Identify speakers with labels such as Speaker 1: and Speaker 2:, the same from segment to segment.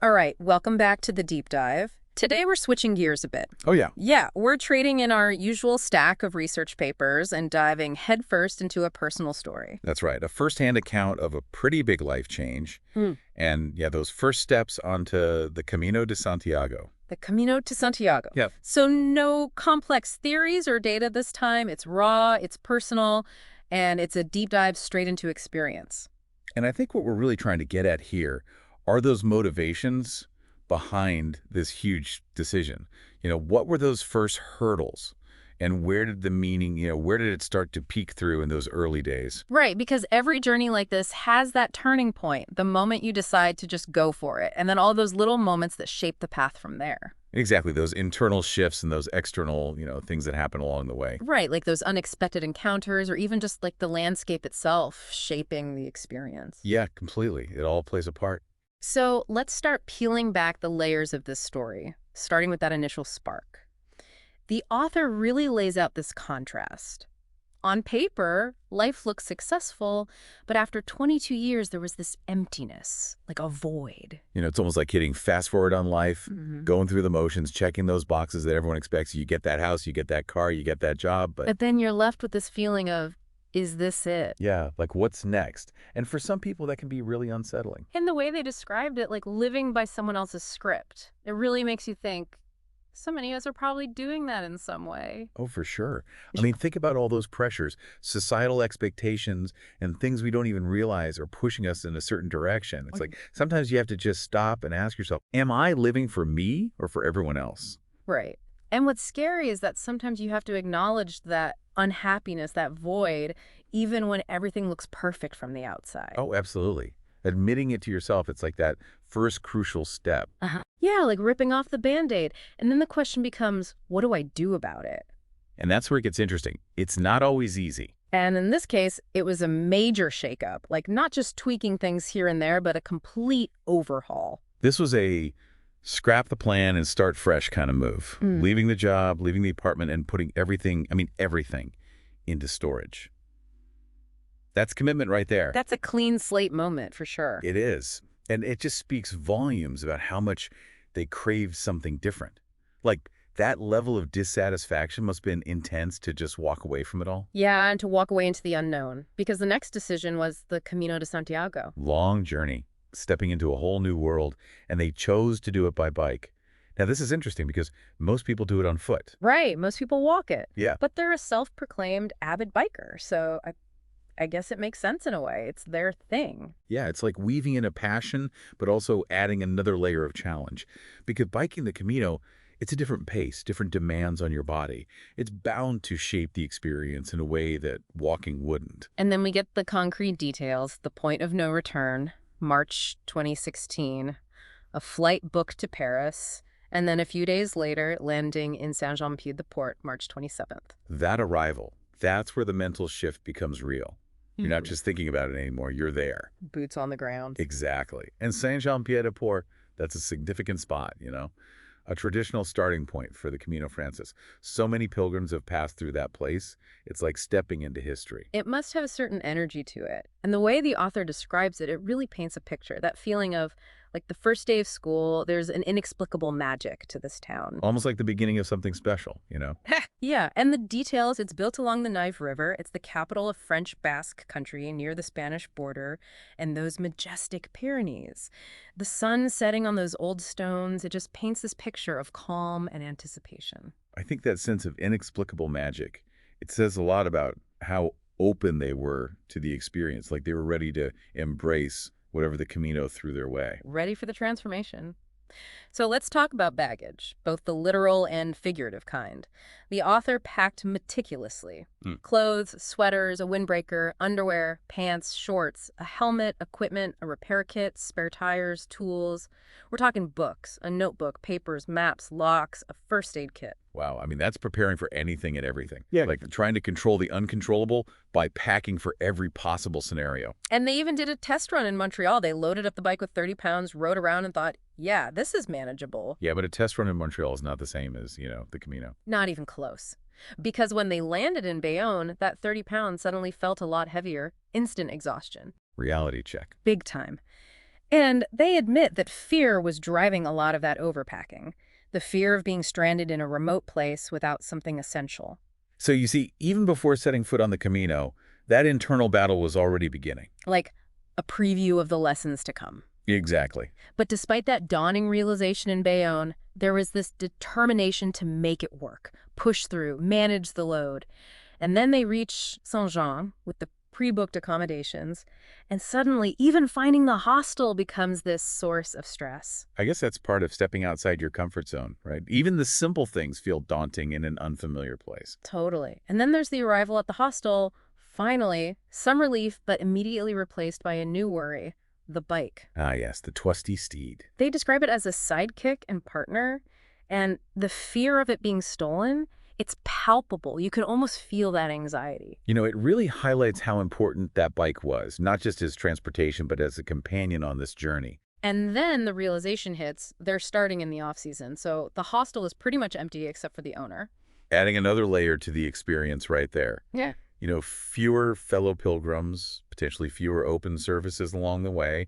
Speaker 1: All right, welcome back to the deep dive. Today we're switching gears a bit.
Speaker 2: Oh, yeah.
Speaker 1: Yeah, we're trading in our usual stack of research papers and diving headfirst into a personal story.
Speaker 2: That's right. A firsthand account of a pretty big life change. And, yeah, those first steps onto the Camino de Santiago.
Speaker 1: The Camino de Santiago.
Speaker 2: Yep.
Speaker 1: So no complex theories or data this time. It's raw, it's personal, and it's a deep dive straight into experience.
Speaker 2: And I think what we're really trying to get at here are those motivations behind this huge decision. What were those first hurdles? And where did the meaning, where did it start to peek through in those early days?
Speaker 1: Right, because every journey like this has that turning point, the moment you decide to just go for it, and then all those little moments that shape the path from there.
Speaker 2: Exactly, those internal shifts and those external, things that happen along the way.
Speaker 1: Right, like those unexpected encounters or even just like the landscape itself shaping the experience.
Speaker 2: Yeah, completely. It all plays a part.
Speaker 1: So let's start peeling back the layers of this story, starting with that initial spark. The author really lays out this contrast. On paper, life looks successful, but after 22 years, there was this emptiness, like a void.
Speaker 2: It's almost like hitting fast forward on life, going through the motions, checking those boxes that everyone expects. You get that house, you get that car, you get that job.
Speaker 1: But then you're left with this feeling of, is this it?
Speaker 2: Yeah, like what's next? And for some people, that can be really unsettling.
Speaker 1: And the way they described it, like living by someone else's script, it really makes you think, so many of us are probably doing that in some way.
Speaker 2: Oh, for sure. I mean, think about all those pressures, societal expectations, and things we don't even realize are pushing us in a certain direction. It's like sometimes you have to just stop and ask yourself, am I living for me or for everyone else?
Speaker 1: Right. And what's scary is that sometimes you have to acknowledge that unhappiness, that void, even when everything looks perfect from the outside.
Speaker 2: Oh, absolutely. Admitting it to yourself, it's like that first crucial step.
Speaker 1: Yeah, like ripping off the Band-Aid. And then the question becomes, what do I do about it?
Speaker 2: And that's where it gets interesting. It's not always easy.
Speaker 1: And in this case, it was a major shakeup, like not just tweaking things here and there, but a complete overhaul.
Speaker 2: This was a scrap the plan and start fresh kind of move. Leaving the job, leaving the apartment, and putting everything into storage. That's commitment right there.
Speaker 1: That's a clean slate moment for sure.
Speaker 2: It is. And it just speaks volumes about how much they craved something different. Like, that level of dissatisfaction must have been intense to just walk away from it all.
Speaker 1: Yeah, and to walk away into the unknown. Because the next decision was the Camino de Santiago.
Speaker 2: Long journey, stepping into a whole new world, and they chose to do it by bike. Now, this is interesting because most people do it on foot.
Speaker 1: Right, most people walk it.
Speaker 2: Yeah.
Speaker 1: But they're a self-proclaimed avid biker, so I guess it makes sense in a way. It's their thing.
Speaker 2: Yeah, it's like weaving in a passion, but also adding another layer of challenge. Because biking the Camino, it's a different pace, different demands on your body. It's bound to shape the experience in a way that walking wouldn't.
Speaker 1: And then we get the concrete details, the point of no return, March 2016, a flight booked to Paris, and then a few days later, landing in Saint-Jean-Pied-de-Port, March 27th.
Speaker 2: That arrival, that's where the mental shift becomes real. You're not just thinking about it anymore. You're there.
Speaker 1: Boots on the ground.
Speaker 2: Exactly. And Saint-Jean-Pied-de-Port, that's a significant spot, a traditional starting point for the Camino Frances. So many pilgrims have passed through that place. It's like stepping into history.
Speaker 1: It must have a certain energy to it. And the way the author describes it, it really paints a picture. That feeling of, like the first day of school, there's an inexplicable magic to this town.
Speaker 2: Almost like the beginning of something special,
Speaker 1: Yeah, and the details, it's built along the Nive River. It's the capital of French Basque country near the Spanish border, and those majestic Pyrenees. The sun setting on those old stones, it just paints this picture of calm and anticipation.
Speaker 2: I think that sense of inexplicable magic, it says a lot about how open they were to the experience, like they were ready to embrace whatever the Camino threw their way.
Speaker 1: Ready for the transformation. So let's talk about baggage, both the literal and figurative kind. The author packed meticulously. Clothes, sweaters, a windbreaker, underwear, pants, shorts, a helmet, equipment, a repair kit, spare tires, tools. We're talking books, a notebook, papers, maps, locks, a first aid kit.
Speaker 2: Wow, I mean, that's preparing for anything and everything.
Speaker 1: Yeah.
Speaker 2: Like trying to control the uncontrollable by packing for every possible scenario.
Speaker 1: And they even did a test run in Montreal. They loaded up the bike with 30 pounds, rode around and thought, yeah, this is manageable.
Speaker 2: Yeah, but a test run in Montreal is not the same as, the Camino.
Speaker 1: Not even close. Because when they landed in Bayonne, that 30 pounds suddenly felt a lot heavier. Instant exhaustion.
Speaker 2: Reality check.
Speaker 1: Big time. And they admit that fear was driving a lot of that overpacking. The fear of being stranded in a remote place without something essential.
Speaker 2: So you see, even before setting foot on the Camino, that internal battle was already beginning.
Speaker 1: Like a preview of the lessons to come.
Speaker 2: Exactly.
Speaker 1: But despite that dawning realization in Bayonne, there was this determination to make it work, push through, manage the load. And then they reach Saint-Jean with the pre-booked accommodations, and suddenly even finding the hostel becomes this source of stress.
Speaker 2: I guess that's part of stepping outside your comfort zone, right? Even the simple things feel daunting in an unfamiliar place.
Speaker 1: Totally. And then there's the arrival at the hostel. Finally, some relief, but immediately replaced by a new worry, the bike.
Speaker 2: Ah, yes, the trusty steed.
Speaker 1: They describe it as a sidekick and partner, and the fear of it being stolen, it's palpable. You can almost feel that anxiety.
Speaker 2: You know, it really highlights how important that bike was, not just as transportation, but as a companion on this journey.
Speaker 1: And then the realization hits, they're starting in the off-season, so the hostel is pretty much empty except for the owner.
Speaker 2: Adding another layer to the experience right there.
Speaker 1: Yeah.
Speaker 2: You know, fewer fellow pilgrims, potentially fewer open services along the way,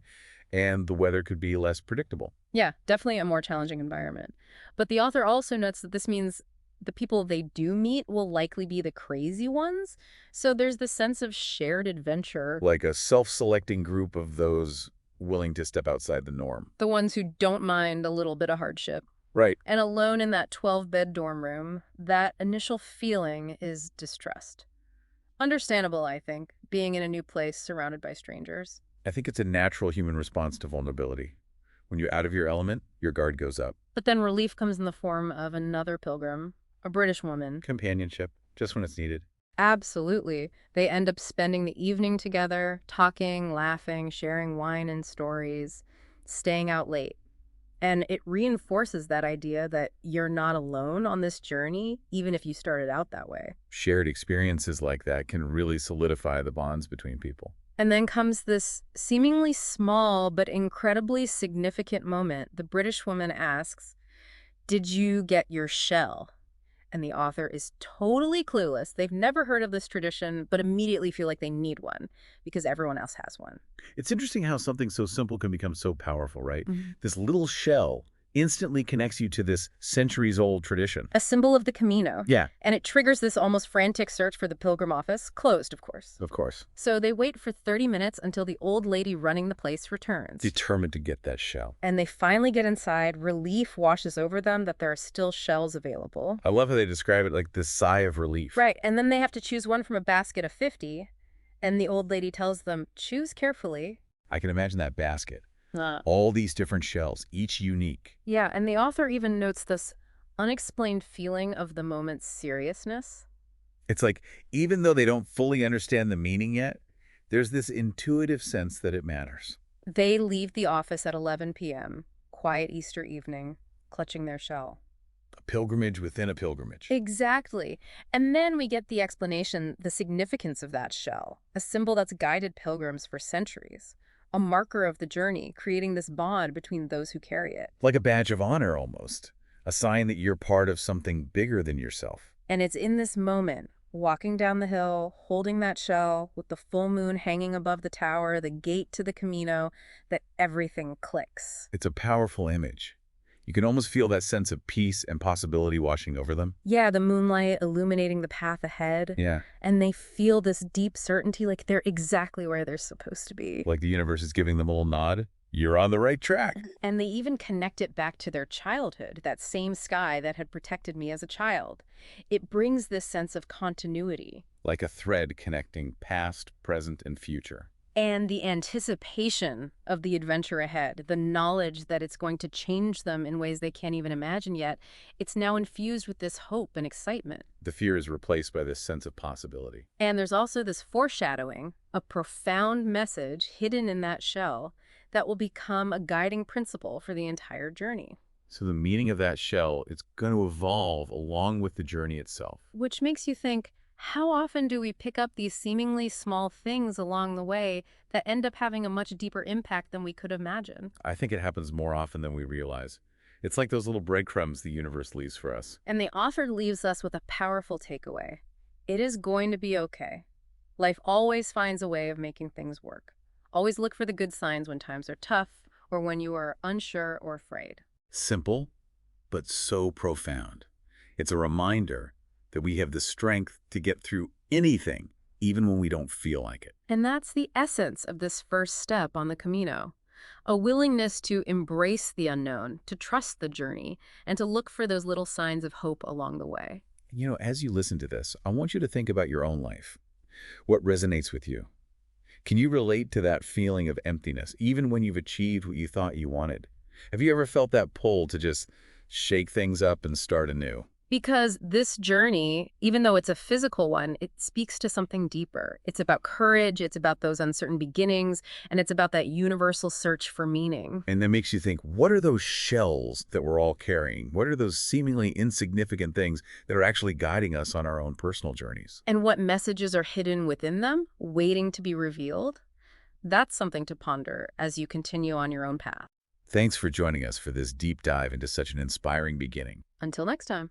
Speaker 2: and the weather could be less predictable.
Speaker 1: Yeah, definitely a more challenging environment. But the author also notes that this means the people they do meet will likely be the crazy ones. So there's this sense of shared adventure.
Speaker 2: Like a self-selecting group of those willing to step outside the norm.
Speaker 1: The ones who don't mind a little bit of hardship.
Speaker 2: Right.
Speaker 1: And alone in that 12-bed dorm room, that initial feeling is distrust. Understandable, I think, being in a new place surrounded by strangers.
Speaker 2: I think it's a natural human response to vulnerability. When you're out of your element, your guard goes up.
Speaker 1: But then relief comes in the form of another pilgrim, a British woman.
Speaker 2: Companionship, just when it's needed.
Speaker 1: Absolutely. They end up spending the evening together, talking, laughing, sharing wine and stories, staying out late. And it reinforces that idea that you're not alone on this journey, even if you started out that way.
Speaker 2: Shared experiences like that can really solidify the bonds between people.
Speaker 1: And then comes this seemingly small but incredibly significant moment. The British woman asks, "Did you get your shell?" And the author is totally clueless. They've never heard of this tradition, but immediately feel like they need one because everyone else has one.
Speaker 2: It's interesting how something so simple can become so powerful, right?
Speaker 1: Mm-hmm.
Speaker 2: This little shell instantly connects you to this centuries-old tradition.
Speaker 1: A symbol of the Camino.
Speaker 2: Yeah.
Speaker 1: And it triggers this almost frantic search for the pilgrim office, closed, of course.
Speaker 2: Of course.
Speaker 1: So they wait for 30 minutes until the old lady running the place returns.
Speaker 2: Determined to get that shell.
Speaker 1: And they finally get inside. Relief washes over them that there are still shells available.
Speaker 2: I love how they describe it like this sigh of relief.
Speaker 1: Right. And then they have to choose one from a basket of 50. And the old lady tells them, choose carefully.
Speaker 2: I can imagine that basket. All these different shells, each unique.
Speaker 1: Yeah, and the author even notes this unexplained feeling of the moment's seriousness.
Speaker 2: It's like, even though they don't fully understand the meaning yet, there's this intuitive sense that it matters.
Speaker 1: They leave the office at 11 p.m., quiet Easter evening, clutching their shell.
Speaker 2: A pilgrimage within a pilgrimage.
Speaker 1: Exactly. And then we get the explanation, the significance of that shell, a symbol that's guided pilgrims for centuries. A marker of the journey, creating this bond between those who carry it.
Speaker 2: Like a badge of honor, almost. A sign that you're part of something bigger than yourself.
Speaker 1: And it's in this moment, walking down the hill, holding that shell, with the full moon hanging above the tower, the gate to the Camino, that everything clicks.
Speaker 2: It's a powerful image. You can almost feel that sense of peace and possibility washing over them.
Speaker 1: Yeah, the moonlight illuminating the path ahead.
Speaker 2: Yeah.
Speaker 1: And they feel this deep certainty, like they're exactly where they're supposed to be.
Speaker 2: Like the universe is giving them a little nod. You're on the right track.
Speaker 1: And they even connect it back to their childhood, that same sky that had protected me as a child. It brings this sense of continuity.
Speaker 2: Like a thread connecting past, present, and future.
Speaker 1: And the anticipation of the adventure ahead, the knowledge that it's going to change them in ways they can't even imagine yet, it's now infused with this hope and excitement.
Speaker 2: The fear is replaced by this sense of possibility.
Speaker 1: And there's also this foreshadowing, a profound message hidden in that shell that will become a guiding principle for the entire journey.
Speaker 2: So the meaning of that shell is going to evolve along with the journey itself.
Speaker 1: Which makes you think, how often do we pick up these seemingly small things along the way that end up having a much deeper impact than we could imagine?
Speaker 2: I think it happens more often than we realize. It's like those little breadcrumbs the universe leaves for us.
Speaker 1: And the author leaves us with a powerful takeaway. It is going to be okay. Life always finds a way of making things work. Always look for the good signs when times are tough. or when you are unsure or afraid.
Speaker 2: Simple, but so profound. It's a reminder that we have the strength to get through anything, even when we don't feel like it.
Speaker 1: And that's the essence of this first step on the Camino. A willingness to embrace the unknown, to trust the journey, and to look for those little signs of hope along the way.
Speaker 2: As you listen to this, I want you to think about your own life. What resonates with you? Can you relate to that feeling of emptiness, even when you've achieved what you thought you wanted? Have you ever felt that pull to just shake things up and start anew?
Speaker 1: Because this journey, even though it's a physical one, it speaks to something deeper. It's about courage, it's about those uncertain beginnings, and it's about that universal search for meaning.
Speaker 2: And that makes you think, what are those shells that we're all carrying? What are those seemingly insignificant things that are actually guiding us on our own personal journeys?
Speaker 1: And what messages are hidden within them, waiting to be revealed? That's something to ponder as you continue on your own path.
Speaker 2: Thanks for joining us for this deep dive into such an inspiring beginning.
Speaker 1: Until next time.